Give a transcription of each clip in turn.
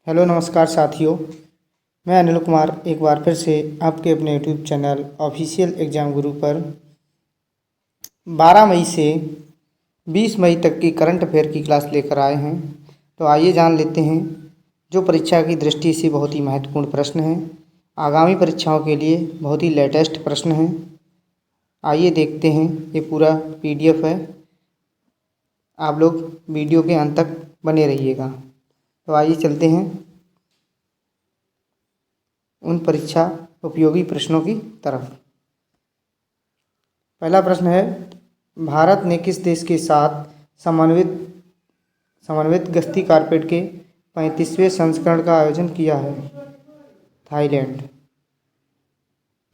Hello नमस्कार साथियों। मैं अनिल कुमार एक बार फिर से आपके अपने यूट्यूब चैनल ऑफिशियल एग्ज़ाम गुरु पर 12 मई से 20 मई तक की करंट अफेयर की क्लास लेकर आए हैं। तो आइए जान लेते हैं जो परीक्षा की दृष्टि से बहुत ही महत्वपूर्ण प्रश्न हैं, आगामी परीक्षाओं के लिए बहुत ही लेटेस्ट प्रश्न हैं। आइए देखते हैं, ये पूरा PDF है, आप लोग वीडियो के अंत तक बने रहिएगा। तो आइए चलते हैं उन परीक्षा उपयोगी प्रश्नों की तरफ। पहला प्रश्न है, भारत ने किस देश के साथ समन्वित गश्ती कारपेट के 35वें संस्करण का आयोजन किया है? थाईलैंड।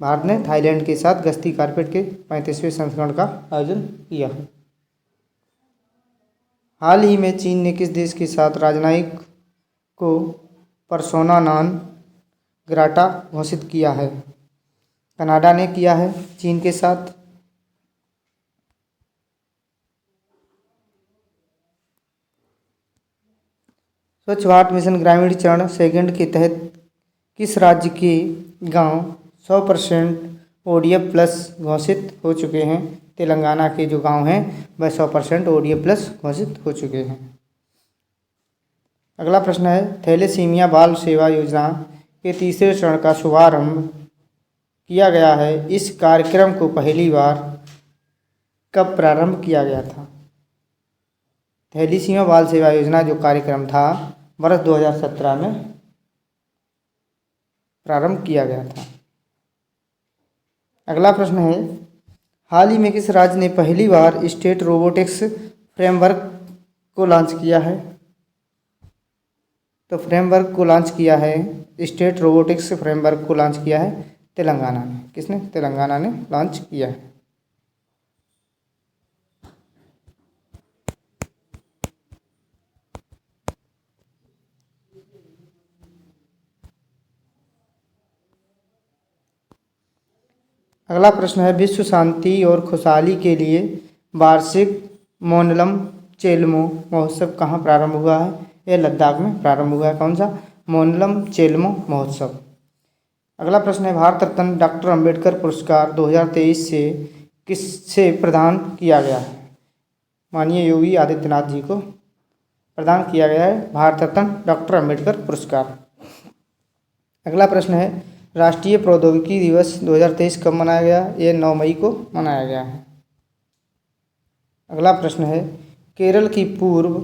भारत ने थाईलैंड के साथ गश्ती कारपेट के 35वें संस्करण का आयोजन किया है। हाल ही में चीन ने किस देश के साथ राजनयिक को पर्सोना नॉन ग्राटा घोषित किया है? कनाडा ने किया है चीन के साथ। स्वच्छ भारत मिशन ग्रामीण चरण सेकंड के तहत किस राज्य के गांव 100% ODF प्लस घोषित हो चुके हैं? तेलंगाना के जो गांव हैं वह 100% ODF प्लस घोषित हो चुके हैं। अगला प्रश्न है, थैलेसीमिया बाल सेवा योजना के तीसरे चरण का शुभारंभ किया गया है। इस कार्यक्रम को पहली बार कब प्रारंभ किया गया था? थैलेसीमिया बाल सेवा योजना जो कार्यक्रम था वर्ष 2017 में प्रारंभ किया गया था। अगला प्रश्न है, हाल ही में किस राज्य ने पहली बार स्टेट रोबोटिक्स फ्रेमवर्क को लॉन्च किया है? तो फ्रेमवर्क को लॉन्च किया है, स्टेट रोबोटिक्स फ्रेमवर्क को लॉन्च किया है तेलंगाना ने। किसने? तेलंगाना ने लॉन्च किया है। अगला प्रश्न है, विश्व शांति और खुशहाली के लिए वार्षिक मोनलम चेलमो महोत्सव कहाँ प्रारंभ हुआ है? यह लद्दाख में प्रारंभ हुआ है। कौन सा? मोनलम चेलमो महोत्सव। अगला प्रश्न है, भारत रत्न डॉक्टर अंबेडकर पुरस्कार 2023 से किससे प्रदान किया गया है? माननीय योगी आदित्यनाथ जी को प्रदान किया गया है भारत रत्न डॉक्टर अंबेडकर पुरस्कार। अगला प्रश्न है, राष्ट्रीय प्रौद्योगिकी दिवस 2023 कब मनाया गया? ये 9 मई को मनाया गया है। अगला प्रश्न है, केरल की पूर्व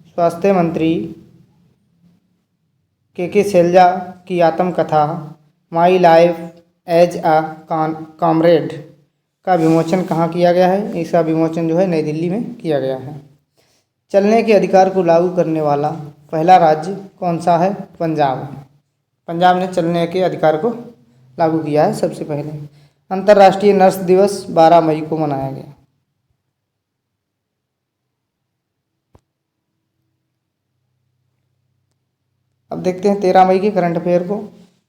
स्वास्थ्य मंत्री के शैलजा की आत्मकथा my life as a comrade का विमोचन कहाँ किया गया है? इसका विमोचन जो है नई दिल्ली में किया गया है। चलने के अधिकार को लागू करने वाला पहला राज्य कौन सा है? पंजाब। पंजाब ने चलने के अधिकार को लागू किया है सबसे पहले। अंतर्राष्ट्रीय नर्स दिवस 12 मई को मनाया गया। अब देखते हैं 13 मई के करंट अफेयर को।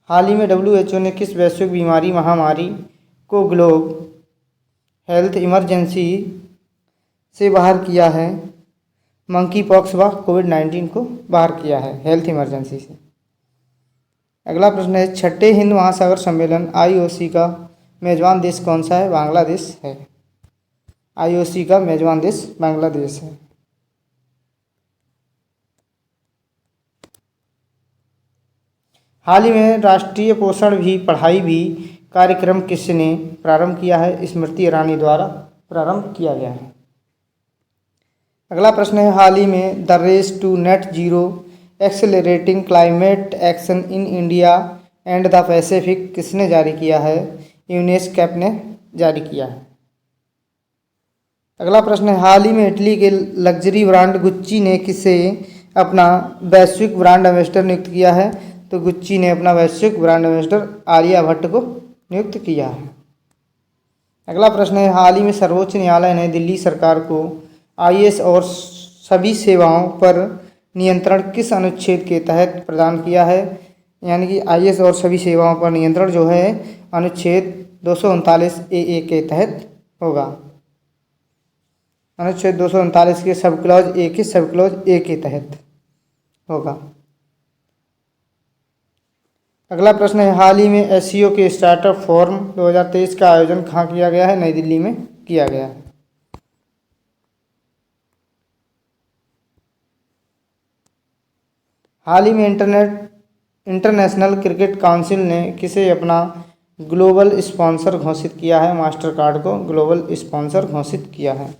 हाल ही में WHO ने किस वैश्विक बीमारी महामारी को ग्लोबल हेल्थ इमरजेंसी से बाहर किया है? मंकी पॉक्स व कोविड-19 को बाहर किया है हेल्थ इमरजेंसी से। अगला प्रश्न है, छठे हिंद महासागर सम्मेलन IOC का मेजबान देश कौन सा है? बांग्लादेश है। IOC का मेजबान देश बांग्लादेश है। हाल ही में राष्ट्रीय पोषण भी पढ़ाई भी कार्यक्रम किसने प्रारंभ किया है? स्मृति ईरानी द्वारा प्रारंभ किया गया है। अगला प्रश्न है, हाल ही में the race to net zero accelerating climate action in India and the Pacific किसने जारी किया है? यूनेस्कैप ने जारी किया है। अगला प्रश्न है, हाल ही में इटली के लग्जरी ब्रांड गुच्ची ने किसे अपना वैश्विक ब्रांड एम्बेसडर नियुक्त किया है? तो गुच्ची ने अपना वैश्विक ब्रांड एम्बेसडर आलिया भट्ट को नियुक्त किया है। अगला प्रश्न है, हाल ही में सर्वोच्च न्यायालय ने दिल्ली सरकार को IAS और सभी सेवाओं पर नियंत्रण किस अनुच्छेद के तहत प्रदान किया है? यानी कि IAS और सभी सेवाओं पर नियंत्रण जो है अनुच्छेद 239 AA के तहत होगा। अनुच्छेद 239 के सब क्लॉज ए के तहत होगा। अगला प्रश्न है, हाल ही में एससीओ के स्टार्टअप फोरम 2023 का आयोजन कहाँ किया गया है? नई दिल्ली में किया गया है। हाल ही में इंटरनेशनल क्रिकेट काउंसिल ने किसे अपना ग्लोबल स्पॉन्सर घोषित किया है? मास्टर कार्ड को ग्लोबल स्पॉन्सर घोषित किया है।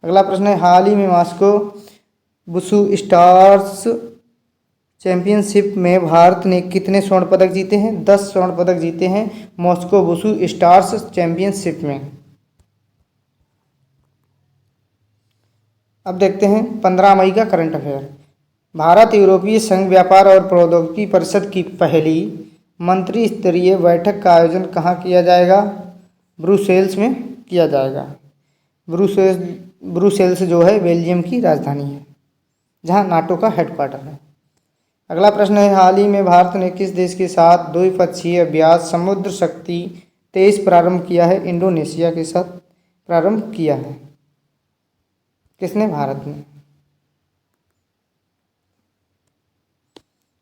अगला प्रश्न है, हाल ही में मॉस्को वुशु स्टार्स चैंपियनशिप में भारत ने कितने स्वर्ण पदक जीते हैं? 10 स्वर्ण पदक जीते हैं मॉस्को वुशु स्टार्स चैंपियनशिप में। अब देखते हैं 15 मई का करंट अफेयर। भारत यूरोपीय संघ व्यापार और प्रौद्योगिकी परिषद की पहली मंत्री स्तरीय बैठक का आयोजन कहाँ किया जाएगा? ब्रुसेल्स में किया जाएगा। ब्रुसेल्स जो है बेल्जियम की राजधानी है, जहाँ नाटो का हेडक्वार्टर है। अगला प्रश्न है, हाल ही में भारत ने किस देश के साथ द्विपक्षीय अभ्यास समुद्र शक्ति 23 प्रारंभ किया है? इंडोनेशिया के साथ प्रारंभ किया है। किसने? भारत ने।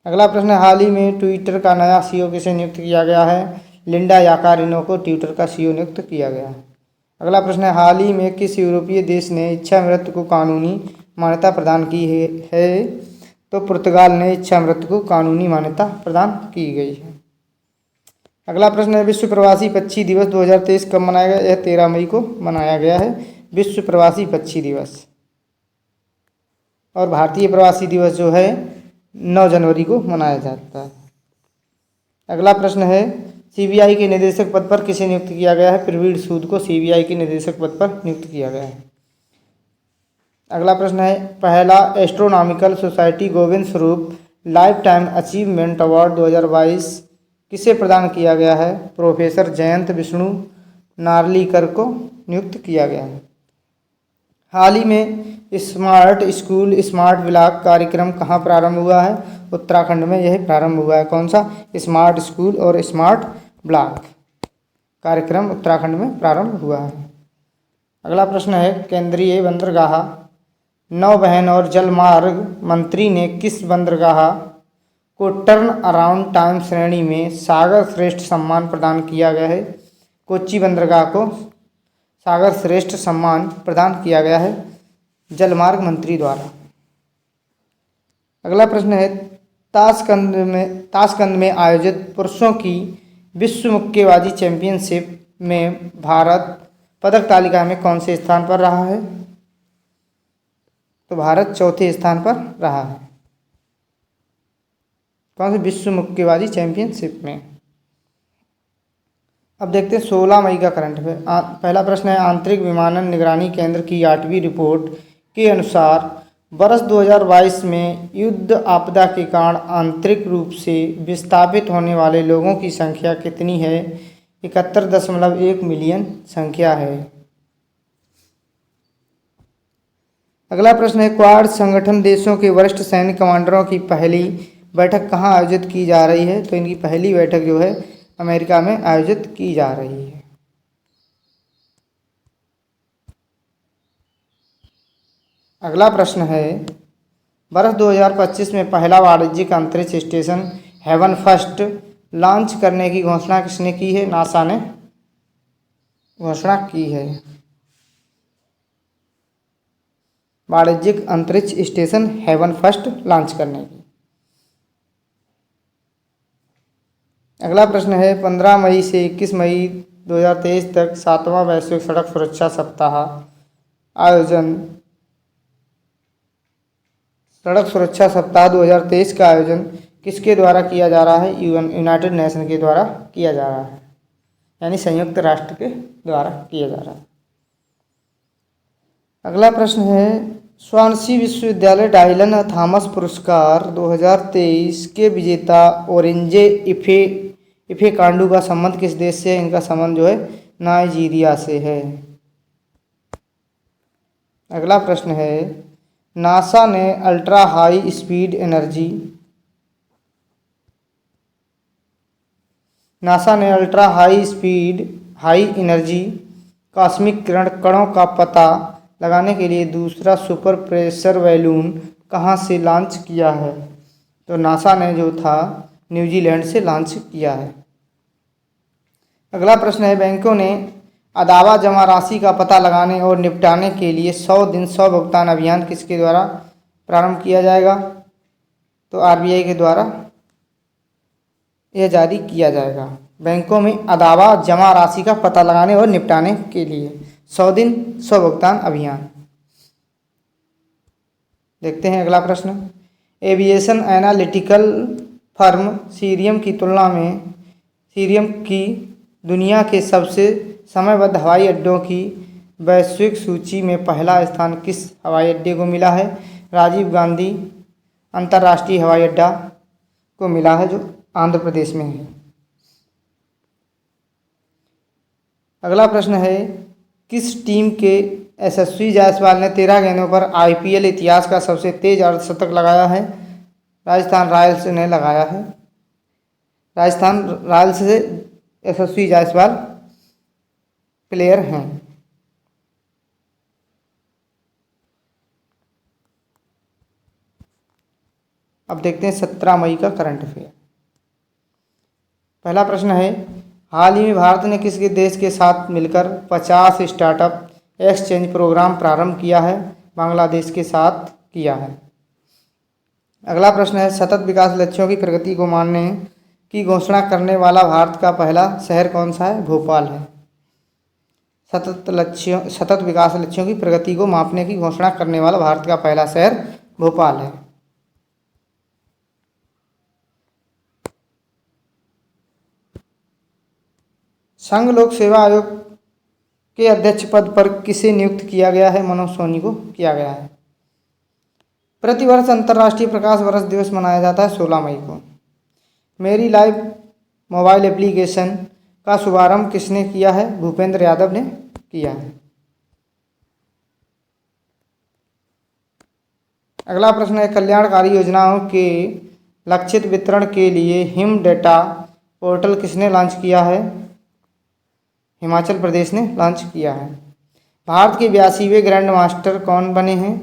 अगला प्रश्न है, हाल ही में ट्विटर का नया सीईओ किसे नियुक्त किया गया है? लिंडा याकारिनो को ट्विटर का सीईओ नियुक्त किया गया है। अगला प्रश्न है, हाल ही में किस यूरोपीय देश ने इच्छा मृत्यु को कानूनी मान्यता प्रदान की है? तो पुर्तगाल ने इच्छा मृत्यु को कानूनी मान्यता प्रदान की गई है। अगला प्रश्न है, विश्व प्रवासी पक्षी दिवस 2023 कब मनाया गया? यह 13 मई को मनाया गया है, विश्व प्रवासी पक्षी दिवस। और भारतीय प्रवासी दिवस जो है 9 जनवरी को मनाया जाता है। अगला प्रश्न है, सीबीआई के निदेशक पद पर किसे नियुक्त किया गया है? प्रवीण सूद को सीबीआई के निदेशक पद पर नियुक्त किया गया है। अगला प्रश्न है, पहला astronomical society Govind Swarup life time achievement award 2022 किसे प्रदान किया गया है? प्रोफेसर जयंत विष्णु नार्लीकर को नियुक्त किया गया है। हाल ही में स्मार्ट स्कूल स्मार्ट ब्लॉक कार्यक्रम कहाँ प्रारंभ हुआ है? उत्तराखंड में यह प्रारंभ हुआ है। कौन सा? स्मार्ट स्कूल और स्मार्ट ब्लॉक कार्यक्रम उत्तराखंड में प्रारंभ हुआ है। अगला प्रश्न है, केंद्रीय बंदरगाह नौवहन और जलमार्ग मंत्री ने किस बंदरगाह को टर्न अराउंड टाइम श्रेणी में सागर श्रेष्ठ सम्मान प्रदान किया गया है? कोच्चि बंदरगाह को सागर श्रेष्ठ सम्मान प्रदान किया गया है जलमार्ग मंत्री द्वारा। अगला प्रश्न है, ताशकंद में आयोजित पुरुषों की विश्व मुक्केबाजी चैंपियनशिप में भारत पदक तालिका में कौन से स्थान पर रहा है? तो भारत चौथे स्थान पर रहा है। कौन से? विश्व मुक्केबाजी चैंपियनशिप में। अब देखते हैं 16 मई का करंट अफेयर। पहला प्रश्न है, आंतरिक विमानन निगरानी केंद्र की 8वीं रिपोर्ट के अनुसार वर्ष 2022 में युद्ध आपदा के कारण आंतरिक रूप से विस्थापित होने वाले लोगों की संख्या कितनी है? 71.1 मिलियन संख्या है। अगला प्रश्न है, क्वाड संगठन देशों के वरिष्ठ सैन्य कमांडरों की पहली बैठक कहाँ आयोजित की जा रही है? तो इनकी पहली बैठक जो है अमेरिका में आयोजित की जा रही है। अगला प्रश्न है, वर्ष 2025 में पहला वाणिज्यिक अंतरिक्ष स्टेशन हेवन फर्स्ट लॉन्च करने की घोषणा किसने की है? नासा ने घोषणा की है वाणिज्यिक अंतरिक्ष स्टेशन हेवन फर्स्ट लॉन्च करने की। अगला प्रश्न है, 15 मई से 21 मई 2023 तक 7वां वैश्विक सड़क सुरक्षा सप्ताह आयोजन सड़क सुरक्षा सप्ताह 2023 का आयोजन किसके द्वारा किया जा रहा है? यूनाइटेड नेशन के द्वारा किया जा रहा है, यानी संयुक्त राष्ट्र के द्वारा किया जा रहा है। अगला प्रश्न है, स्वानसी विश्वविद्यालय डायलन थॉमस पुरस्कार 2023 के विजेता ओरेंजे इफे कांडू का संबंध किस देश से है? इनका संबंध जो है नाइजीरिया से है। अगला प्रश्न है, नासा ने ultra high speed high energy cosmic किरण कणों का पता लगाने के लिए दूसरा सुपर प्रेशर बैलून कहाँ से लॉन्च किया है? तो नासा ने जो था न्यूजीलैंड से लॉन्च किया है। अगला प्रश्न है, बैंकों ने अदावा जमा राशि का पता लगाने और निपटाने के लिए 100 दिन 100 भुगतान अभियान किसके द्वारा प्रारंभ किया जाएगा? तो आरबीआई के द्वारा यह जारी किया जाएगा। बैंकों में अदावा जमा राशि का पता लगाने और निपटाने के लिए 100 दिन 100 भुगतान अभियान। देखते हैं अगला प्रश्न, एविएशन एनालिटिकल फर्म सीरियम की तुलना में सीरियम की दुनिया के सबसे समयबद्ध हवाई अड्डों की वैश्विक सूची में पहला स्थान किस हवाई अड्डे को मिला है? राजीव गांधी अंतर्राष्ट्रीय हवाई अड्डा को मिला है, जो आंध्र प्रदेश में है। अगला प्रश्न है, किस टीम के यशस्वी जायसवाल ने 13 गेंदों पर आईपीएल इतिहास का सबसे तेज अर्धशतक लगाया है? राजस्थान रॉयल्स ने लगाया है। राजस्थान रॉयल्स से यशस्वी जायसवाल प्लेयर हैं। अब देखते हैं 17 मई का करंट अफेयर। पहला प्रश्न है, हाल ही में भारत ने किस देश के साथ मिलकर 50 स्टार्टअप एक्सचेंज प्रोग्राम प्रारंभ किया है? बांग्लादेश के साथ किया है। अगला प्रश्न है, सतत विकास लक्ष्यों की प्रगति को मानने की घोषणा करने वाला भारत का पहला शहर कौन सा है? भोपाल है। सतत विकास लक्ष्यों की प्रगति को मापने की घोषणा करने वाला भारत का पहला शहर भोपाल है। संघ लोक सेवा आयोग के अध्यक्ष पद पर किसे नियुक्त किया गया है? मनोज सोनी को किया गया है। प्रतिवर्ष अंतर्राष्ट्रीय प्रकाश वर्ष दिवस मनाया जाता है 16 मई को। मेरी लाइफ मोबाइल एप्लीकेशन का शुभारंभ किसने किया है? भूपेंद्र यादव ने किया है। अगला प्रश्न है, कल्याणकारी योजनाओं के लक्षित वितरण के लिए हिम डेटा पोर्टल किसने लॉन्च किया है? हिमाचल प्रदेश ने लॉन्च किया है। भारत के 82वें ग्रैंड मास्टर कौन बने हैं?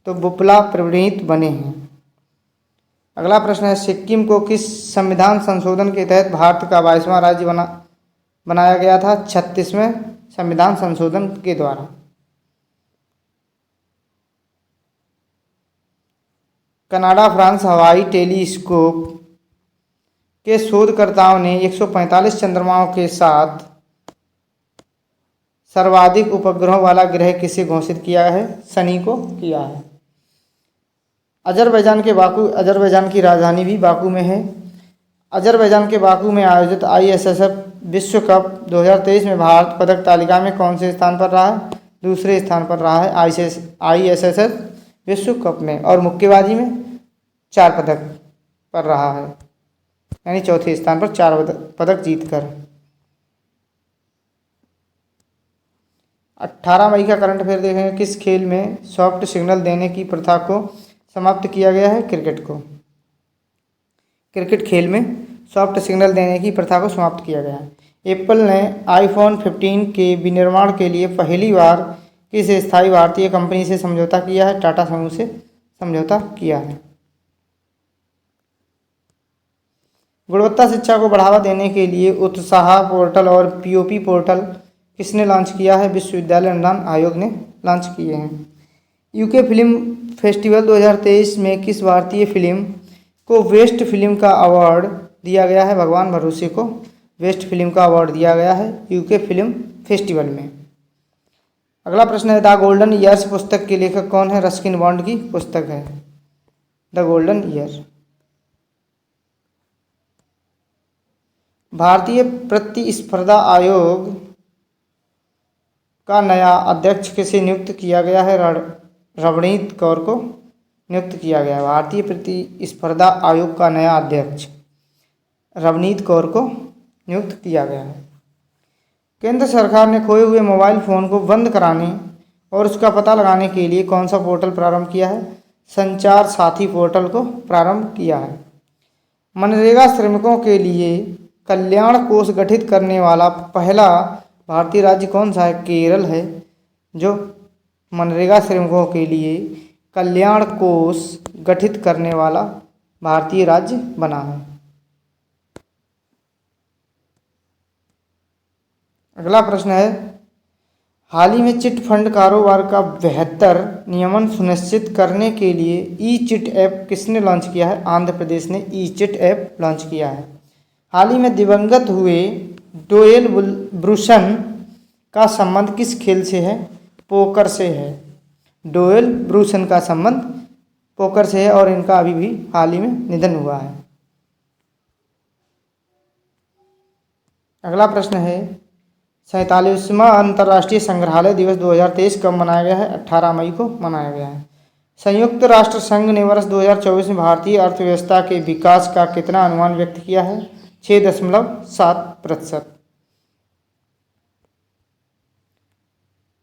तो बुपला प्रवणीत बने हैं। अगला प्रश्न है, सिक्किम को किस संविधान संशोधन के तहत भारत का 22वां राज्य बनाया गया था? 36वें संविधान संशोधन के द्वारा। कनाडा फ्रांस हवाई टेलीस्कोप के शोधकर्ताओं ने 145 चंद्रमाओं के साथ सर्वाधिक उपग्रहों वाला ग्रह किसे घोषित किया है? शनि को किया है। अजरबैजान की राजधानी भी बाकू में है। अजरबैजान के बाकू में आयोजित आईएसएसएफ विश्व कप 2023 में भारत पदक तालिका में कौन से स्थान पर रहा है? दूसरे स्थान पर रहा है आईएसएसएफ विश्व कप में, और मुक्केबाजी में 4 पदक पर रहा है, यानी चौथे स्थान पर 4 पदक जीतकर। 18 मई का करंट अफेयर देखेंगे, किस खेल में सॉफ्ट सिग्नल देने की प्रथा को समाप्त किया गया है? क्रिकेट को। क्रिकेट खेल में सॉफ्ट सिग्नल देने की प्रथा को समाप्त किया गया है। एप्पल ने आईफोन 15 के विनिर्माण के लिए पहली बार किस स्थायी भारतीय कंपनी से समझौता किया है? टाटा समूह से समझौता किया है। गुणवत्ता शिक्षा को बढ़ावा देने के लिए उत्साह पोर्टल और पीओपी पोर्टल किसने लॉन्च किया है? विश्वविद्यालय अनुदान आयोग ने लॉन्च किए हैं। यूके फिल्म फेस्टिवल 2023 में किस भारतीय फिल्म को बेस्ट फिल्म का अवार्ड दिया गया है? भगवान भरोसे को बेस्ट फिल्म का अवार्ड दिया गया है यूके फिल्म फेस्टिवल में। अगला प्रश्न है, द गोल्डन ईयर्स पुस्तक के लेखक कौन है? रस्किन बॉन्ड की पुस्तक है द गोल्डन ईयर। भारतीय प्रतिस्पर्धा आयोग का नया अध्यक्ष किसे नियुक्त किया गया है? रवनीत कौर को नियुक्त किया गया है। भारतीय प्रतिस्पर्धा आयोग का नया अध्यक्ष रवनीत कौर को नियुक्त किया गया है। केंद्र सरकार ने खोए हुए मोबाइल फ़ोन को बंद कराने और उसका पता लगाने के लिए कौन सा पोर्टल प्रारंभ किया है? संचार साथी पोर्टल को प्रारंभ किया है। मनरेगा श्रमिकों के लिए कल्याण कोष गठित करने वाला पहला भारतीय राज्य कौन सा है? केरल है, जो मनरेगा श्रमिकों के लिए कल्याण कोष गठित करने वाला भारतीय राज्य बना है। अगला प्रश्न है, हाल ही में चिट फंड कारोबार का बेहतर नियमन सुनिश्चित करने के लिए ई चिट ऐप किसने लॉन्च किया है? आंध्र प्रदेश ने ई चिट ऐप लॉन्च किया है। हाल ही में दिवंगत हुए डोएल ब्रूसन का संबंध किस खेल से है? पोकर से है। डोएल ब्रूसन का संबंध पोकर से है और इनका अभी भी हाल ही में निधन हुआ है। अगला प्रश्न है, 47वां अंतर्राष्ट्रीय संग्रहालय दिवस 2023 कब मनाया गया है? 18 मई को मनाया गया है। संयुक्त राष्ट्र संघ ने वर्ष 2024 में भारतीय अर्थव्यवस्था के विकास का कितना अनुमान व्यक्त किया है? 6.7%।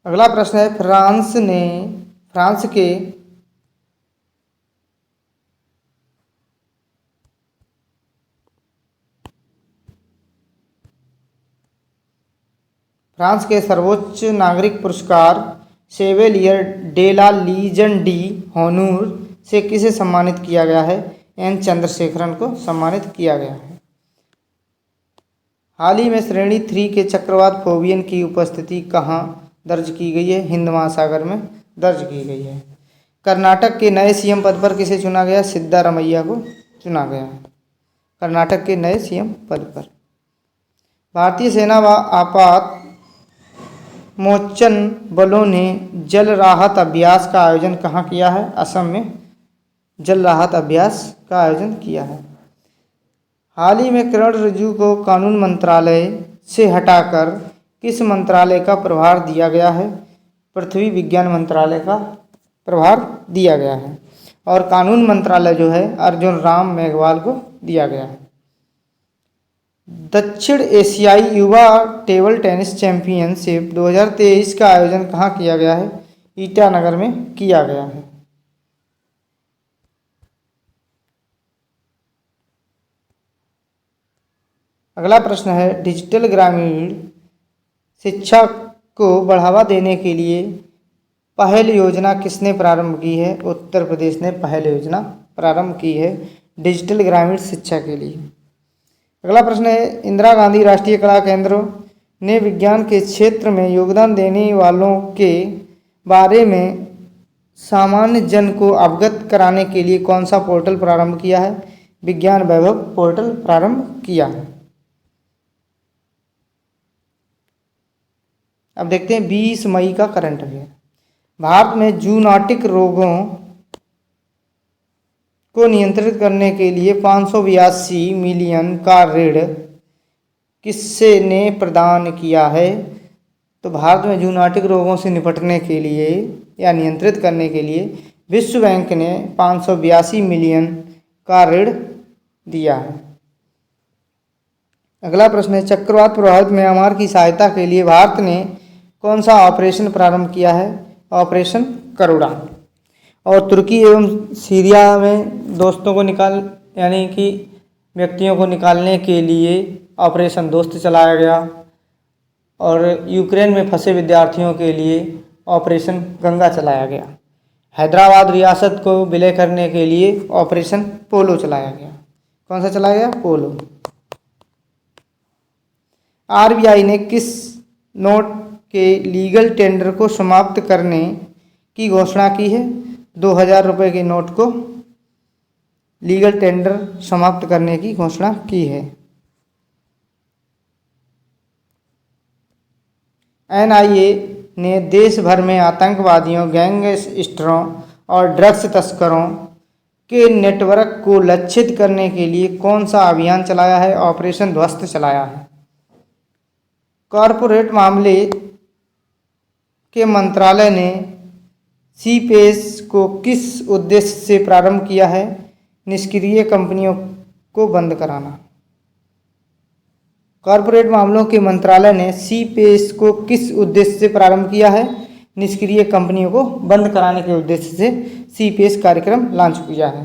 अगला प्रश्न है, फ्रांस के सर्वोच्च नागरिक पुरस्कार Chevalier de la Legion d' Honneur से किसे सम्मानित किया गया है? एन चंद्रशेखरन को सम्मानित किया गया है। हाल ही में श्रेणी 3 के चक्रवात फोबियन की उपस्थिति कहाँ दर्ज की गई है? हिंद महासागर में दर्ज की गई है। कर्नाटक के नए सीएम पद पर किसे चुना गया? सिद्धारमैया को चुना गया है कर्नाटक के नए सीएम पद पर। भारतीय सेना व आपात मोचन बलों ने जल राहत अभ्यास का आयोजन कहाँ किया है? असम में जल राहत अभ्यास का आयोजन किया है। हाल ही में किरण रिजिजू को कानून मंत्रालय से हटाकर किस मंत्रालय का प्रभार दिया गया है? पृथ्वी विज्ञान मंत्रालय का प्रभार दिया गया है और कानून मंत्रालय जो है अर्जुन राम मेघवाल को दिया गया है। दक्षिण एशियाई युवा टेबल टेनिस चैंपियनशिप 2023 का आयोजन कहाँ किया गया है? ईटानगर में किया गया है। अगला प्रश्न है, डिजिटल ग्रामीण शिक्षा को बढ़ावा देने के लिए पहल योजना किसने प्रारंभ की है? उत्तर प्रदेश ने पहल योजना प्रारंभ की है डिजिटल ग्रामीण शिक्षा के लिए। अगला प्रश्न है, इंदिरा गांधी राष्ट्रीय कला केंद्र ने विज्ञान के क्षेत्र में योगदान देने वालों के बारे में सामान्य जन को अवगत कराने के लिए कौन सा पोर्टल प्रारंभ किया है? विज्ञान वैभव पोर्टल प्रारंभ किया है। अब देखते हैं 20 मई का करंट अफेयर। भारत में जूनोटिक रोगों को नियंत्रित करने के लिए 582 मिलियन का ऋण किससे ने प्रदान किया है? तो भारत में जूनोटिक रोगों से निपटने के लिए या नियंत्रित करने के लिए विश्व बैंक ने 582 मिलियन का ऋण दिया है। अगला प्रश्न है, चक्रवात प्रभावित म्यांमार की सहायता के लिए भारत ने कौन सा ऑपरेशन प्रारंभ किया है? ऑपरेशन करुणा। और तुर्की एवं सीरिया में दोस्तों को यानी कि व्यक्तियों को निकालने के लिए ऑपरेशन दोस्त चलाया गया और यूक्रेन में फंसे विद्यार्थियों के लिए ऑपरेशन गंगा चलाया गया। हैदराबाद रियासत को विलय करने के लिए ऑपरेशन पोलो चलाया गया। कौन सा चलाया गया? पोलो। आरबीआई ने किस नोट के लीगल टेंडर को समाप्त करने की घोषणा की है? 2000 रुपये के नोट को लीगल टेंडर समाप्त करने की घोषणा की है। एनआईए ने देश भर में आतंकवादियों, गैंगस्टरों और ड्रग्स तस्करों के नेटवर्क को लक्षित करने के लिए कौन सा अभियान चलाया है? ऑपरेशन ध्वस्त चलाया है। कॉरपोरेट मामले के मंत्रालय ने सीपेस को किस उद्देश्य से प्रारंभ किया है? निष्क्रिय कंपनियों को बंद कराना। कॉरपोरेट मामलों के मंत्रालय ने सीपेस को किस उद्देश्य से प्रारंभ किया है? निष्क्रिय कंपनियों को बंद कराने के उद्देश्य से सीपेस कार्यक्रम लॉन्च किया है।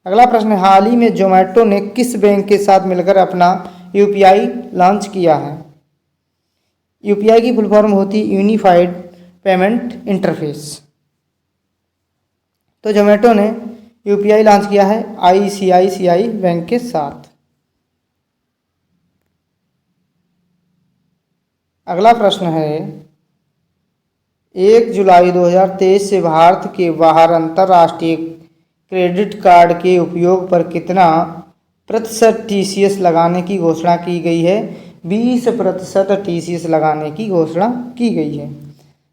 अगला प्रश्न, हाल ही में जोमेटो ने किस बैंक के साथ मिलकर अपना यूपीआई लॉन्च किया है? यूपीआई की फुल फॉर्म होती है यूनिफाइड पेमेंट इंटरफेस। तो जोमेटो ने यूपीआई लॉन्च किया है आईसीआईसीआई बैंक के साथ। अगला प्रश्न है 1 जुलाई 2023 से भारत के बाहर अंतर्राष्ट्रीय क्रेडिट कार्ड के उपयोग पर कितना प्रतिशत TCS लगाने की घोषणा की गई है? 20% TCS लगाने की घोषणा की गई है।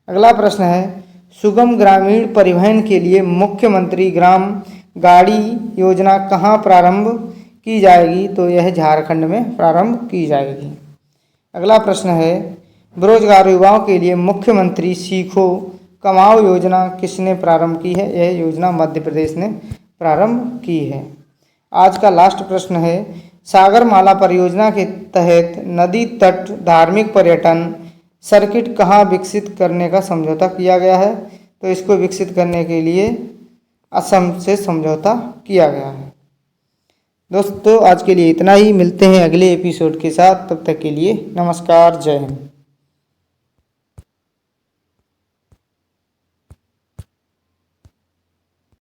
अगला प्रश्न है सुगम ग्रामीण परिवहन के लिए मुख्यमंत्री ग्राम गाड़ी योजना कहाँ प्रारंभ की जाएगी? तो यह झारखंड में प्रारंभ की जाएगी। अगला प्रश्न है बेरोजगार युवाओं के लिए मुख्यमंत्री सीखो कमाओ योजना किसने प्रारंभ की है? यह योजना मध्य प्रदेश ने प्रारंभ की है। आज का लास्ट प्रश्न है सागरमाला परियोजना के तहत नदी तट धार्मिक पर्यटन सर्किट कहाँ विकसित करने का समझौता किया गया है? तो इसको विकसित करने के लिए असम से समझौता किया गया है। दोस्तों आज के लिए इतना ही, मिलते हैं अगले एपिसोड के साथ, तब तक के लिए नमस्कार, जय हिंद।